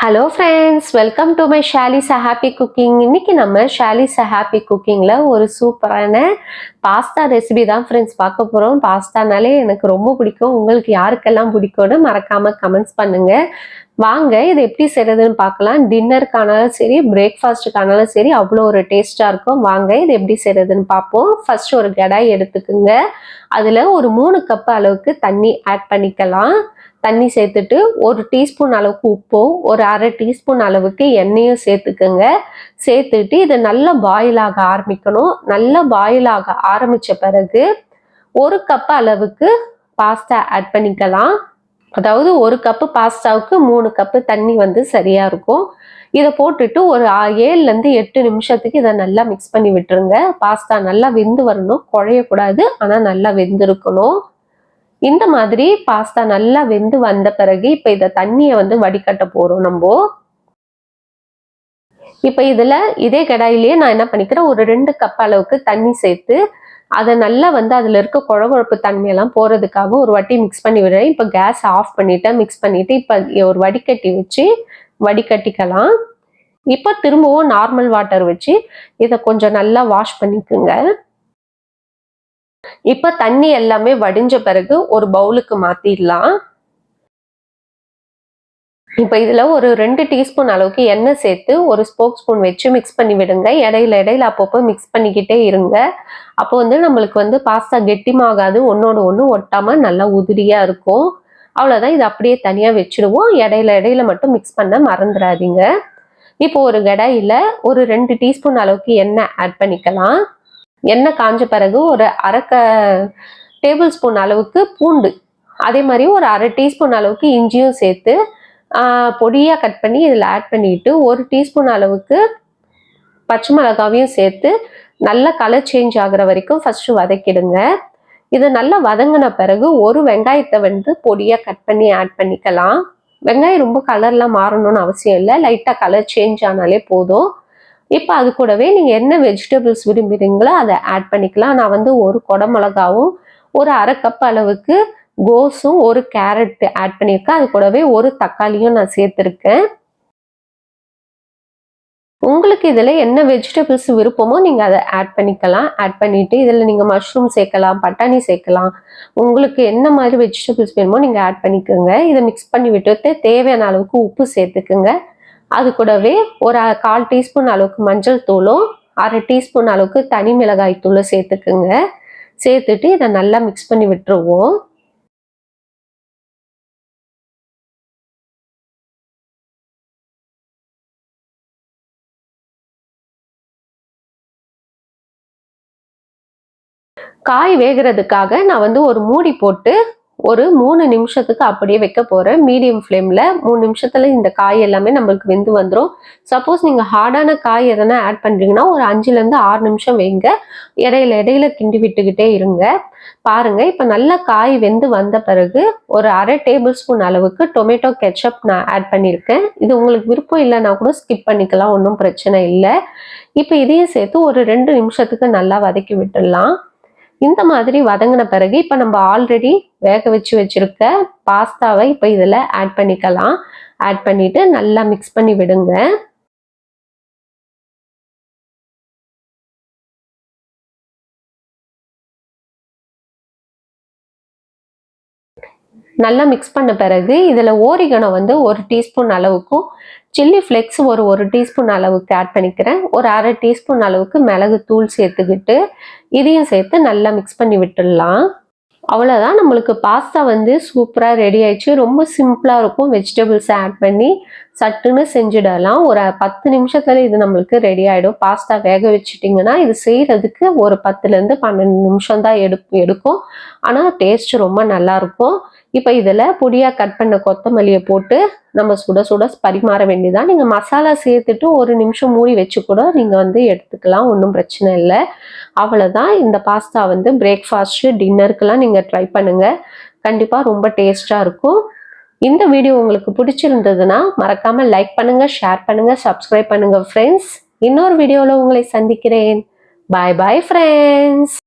Hello friends, welcome to my Shali's happy cooking. இன்னைக்கு நம்ம Shali's happy குக்கிங்கில் ஒரு சூப்பரான பாஸ்தா ரெசிபி தான் ஃப்ரெண்ட்ஸ் பார்க்க போகிறோம். பாஸ்தானாலே எனக்கு ரொம்ப பிடிக்கும். உங்களுக்கு யாருக்கெல்லாம் பிடிக்கும்னு மறக்காமல் கமெண்ட்ஸ் பண்ணுங்கள். வாங்க இதை எப்படி செய்கிறதுன்னு பார்க்கலாம். டின்னருக்கானாலும் சரி, பிரேக்ஃபாஸ்ட்டுக்கானாலும் சரி, அவ்வளோ ஒரு டேஸ்ட்டாக இருக்கும். வாங்க இது எப்படி செய்கிறதுன்னு பார்ப்போம். ஃபர்ஸ்ட் ஒரு கடாய் எடுத்துக்குங்க. அதில் ஒரு 3 கப் அளவுக்கு தண்ணி ஆட் பண்ணிக்கலாம். தண்ணி சேர்த்துட்டு ஒரு டீஸ்பூன் அளவுக்கு உப்பும் ஒரு அரை டீஸ்பூன் அளவுக்கு எண்ணெயும் சேர்த்துக்குங்க. சேர்த்துட்டு இதை நல்லா பாயில் ஆக ஆரம்பிக்கணும். நல்லா பாயில் ஆக ஆரம்பித்த பிறகு 1 கப் அளவுக்கு பாஸ்தா ஆட் பண்ணிக்கலாம். அதாவது 1 கப்பு பாஸ்தாவுக்கு 3 கப்பு தண்ணி சரியா இருக்கும். இதை போட்டுட்டு ஒரு 7லேருந்து 8 நிமிஷத்துக்கு இதை நல்லா மிக்ஸ் பண்ணி விட்டுருங்க. பாஸ்தா நல்லா வெந்து வரணும், குழையக்கூடாது, ஆனால் நல்லா வெந்திருக்கணும். இந்த மாதிரி பாஸ்தா நல்லா வெந்து வந்த பிறகு இப்ப இத தண்ணியை வடிகட்ட போறோம் நம்ம. இப்ப இதுல இதே கடாயிலேயே நான் என்ன பண்ணிக்கிறேன், ஒரு 2 கப் அளவுக்கு தண்ணி சேர்த்து அதை நல்லா அதுல இருக்க குழகுழப்பு தன்மையெல்லாம் போறதுக்காக ஒரு வாட்டி மிக்ஸ் பண்ணி விடுறேன். இப்ப கேஸ் ஆஃப் பண்ணிட்டேன். மிக்ஸ் பண்ணிட்டு இப்ப ஒரு வடிகட்டி வச்சு வடிகட்டிக்கலாம். இப்ப திரும்பவும் நார்மல் வாட்டர் வச்சு இதை கொஞ்சம் நல்லா வாஷ் பண்ணிக்குங்க. இப்ப தண்ணி எல்லாமே வடிஞ்ச பிறகு ஒரு பவுலுக்கு மாத்திடலாம். இப்ப இதுல ஒரு 2 டீஸ்பூன் அளவுக்கு எண்ணெய் சேர்த்து ஒரு ஸ்போக் ஸ்பூன் வச்சு மிக்ஸ் பண்ணி விடுங்க. இடையில அப்பப்போ மிக்ஸ் பண்ணிக்கிட்டே இருங்க. அப்போ நம்மளுக்கு பாஸ்தா கெட்டிமாகாது, ஒன்னோட ஒன்று ஒட்டாம நல்லா உதிரியா இருக்கும். அவ்வளவுதான். இது அப்படியே தனியா வச்சிடுவோம். இடையில மட்டும் மிக்ஸ் பண்ண மறந்துடாதீங்க. இப்போ ஒரு கடாயில ஒரு 2 டீஸ்பூன் அளவுக்கு எண்ணெய் ஆட் பண்ணிக்கலாம். எண்ணெய் காஞ்ச பிறகு ஒரு அரை டேபிள் ஸ்பூன் அளவுக்கு பூண்டு, அதே மாதிரி ஒரு அரை டீஸ்பூன் அளவுக்கு இஞ்சியும் சேர்த்து பொடியாக கட் பண்ணி இதில் ஆட் பண்ணிட்டு ஒரு டீஸ்பூன் அளவுக்கு பச்சை மிளகாவையும் சேர்த்து நல்லா கலர் சேஞ்ச் ஆகுற வரைக்கும் ஃபர்ஸ்ட் வதக்கிடுங்க. இது நல்லா வதங்கின பிறகு ஒரு வெங்காயத்தை பொடியாக கட் பண்ணி ஆட் பண்ணிக்கலாம். வெங்காயம் ரொம்ப கலர்லாம் மாறணும்னு அவசியம் இல்லை, லைட்டாக கலர் சேஞ்ச் ஆனாலே போதும். இப்போ அது கூடவே நீங்கள் என்ன வெஜிடபிள்ஸ் விரும்புகிறீங்களோ அதை ஆட் பண்ணிக்கலாம். நான் ஒரு குடமிளகாவும் ஒரு அரை கப் அளவுக்கு கோஸும் ஒரு கேரட் ஆட் பண்ணியிருக்கேன். அது கூடவே ஒரு தக்காளியும் நான் சேர்த்துருக்கேன். உங்களுக்கு இதில் என்ன வெஜிடபிள்ஸ் விருப்பமோ நீங்கள் அதை ஆட் பண்ணிக்கலாம். ஆட் பண்ணிவிட்டு இதில் நீங்கள் மஷ்ரூம் சேர்க்கலாம், பட்டாணி சேர்க்கலாம். உங்களுக்கு என்ன மாதிரி வெஜிடபிள்ஸ் வேணுமோ நீங்கள் ஆட் பண்ணிக்கோங்க. இதை மிக்ஸ் பண்ணி விட்டுட்டு தேவையான அளவுக்கு உப்பு சேர்த்துக்குங்க. அது கூடவே ஒரு 1/4 டீஸ்பூன் அளவுக்கு மஞ்சள் தூளும் அரை டீஸ்பூன் அளவுக்கு தனி மிளகாய் தூளும் சேர்த்துக்குங்க. சேர்த்துட்டு இதை நல்லா மிக்ஸ் பண்ணி விட்டுருவோம். காய் வேகிறதுக்காக நான் ஒரு மூடி போட்டு ஒரு 3 நிமிஷத்துக்கு அப்படியே வைக்க போறேன். மீடியம் ஃப்ளேம்ல 3 நிமிஷத்துல இந்த காய் எல்லாமே நம்மளுக்கு வெந்து வந்துடும். சப்போஸ் நீங்க ஹார்டான காய் எதனா ஆட் பண்றீங்கன்னா ஒரு 5லேருந்து 6 நிமிஷம் வைங்க. இடையில கிண்டி விட்டுக்கிட்டே இருங்க. பாருங்க, இப்ப நல்லா காய் வெந்து வந்த பிறகு ஒரு அரை டேபிள் ஸ்பூன் அளவுக்கு டொமேட்டோ கெச்சப் நான் ஆட் பண்ணியிருக்கேன். இது உங்களுக்கு விருப்பம் இல்லைன்னா கூட ஸ்கிப் பண்ணிக்கலாம், ஒன்றும் பிரச்சனை இல்லை. இப்ப இதையும் சேர்த்து ஒரு 2 நிமிஷத்துக்கு நல்லா வதக்கி விட்டுடலாம். இந்த மாதிரி வதங்கின பிறகு இப்ப நம்ம ஆல்ரெடி வேக வச்சு வச்சிருக்க பாஸ்தாவை இப்ப இதுல ஆட் பண்ணிக்கலாம். ஆட் பண்ணிட்டு நல்லா மிக்ஸ் பண்ணி விடுங்க. நல்லா மிக்ஸ் பண்ண பிறகு இதுல ஓரிகனோ ஒரு டீஸ்பூன் அளவுக்கும் சில்லி ஃப்ளெக்ஸ் ஒரு டீஸ்பூன் அளவுக்கு ஆட் பண்ணிக்கிறேன். ஒரு அரை டீஸ்பூன் அளவுக்கு மிளகு தூள் சேர்த்துக்கிட்டு இதையும் சேர்த்து நல்லா மிக்ஸ் பண்ணி விட்டுடலாம். அவ்வளோதான், நம்மளுக்கு பாஸ்தா சூப்பராக ரெடி ஆயிடுச்சு. ரொம்ப சிம்பிளாக இருக்கும். வெஜிடபிள்ஸை ஆட் பண்ணி சட்டுன்னு செஞ்சிடலாம். ஒரு 10 நிமிஷத்துல இது நம்மளுக்கு ரெடி ஆகிடும். பாஸ்தா வேக வச்சுட்டிங்கன்னா இது செய்கிறதுக்கு ஒரு 10லேருந்து 12 நிமிஷம் தான் எடுக்கும். ஆனால் டேஸ்ட் ரொம்ப நல்லாயிருக்கும். இப்போ இதில் பொடியாக கட் பண்ண கொத்தமல்லியை போட்டு நம்ம சுட சுட பரிமாற வேண்டியதான். நீங்கள் மசாலா சேர்த்துட்டு ஒரு நிமிஷம் மூடி வச்சு கூட நீங்கள் எடுத்துக்கலாம், ஒன்றும் பிரச்சனை இல்லை. அவ்வளோதான். இந்த பாஸ்தா பிரேக்ஃபாஸ்ட்டு டின்னருக்கெல்லாம் நீங்கள் ட்ரை பண்ணுங்கள். கண்டிப்பாக ரொம்ப டேஸ்ட்டாக இருக்கும். இந்த வீடியோ உங்களுக்கு பிடிச்சிருந்ததுன்னா மறக்காமல் லைக் பண்ணுங்கள், ஷேர் பண்ணுங்கள், சப்ஸ்கிரைப் பண்ணுங்கள் ஃப்ரெண்ட்ஸ். இன்னொரு வீடியோவில் உங்களை சந்திக்கிறேன். பாய் பாய் ஃப்ரெண்ட்ஸ்.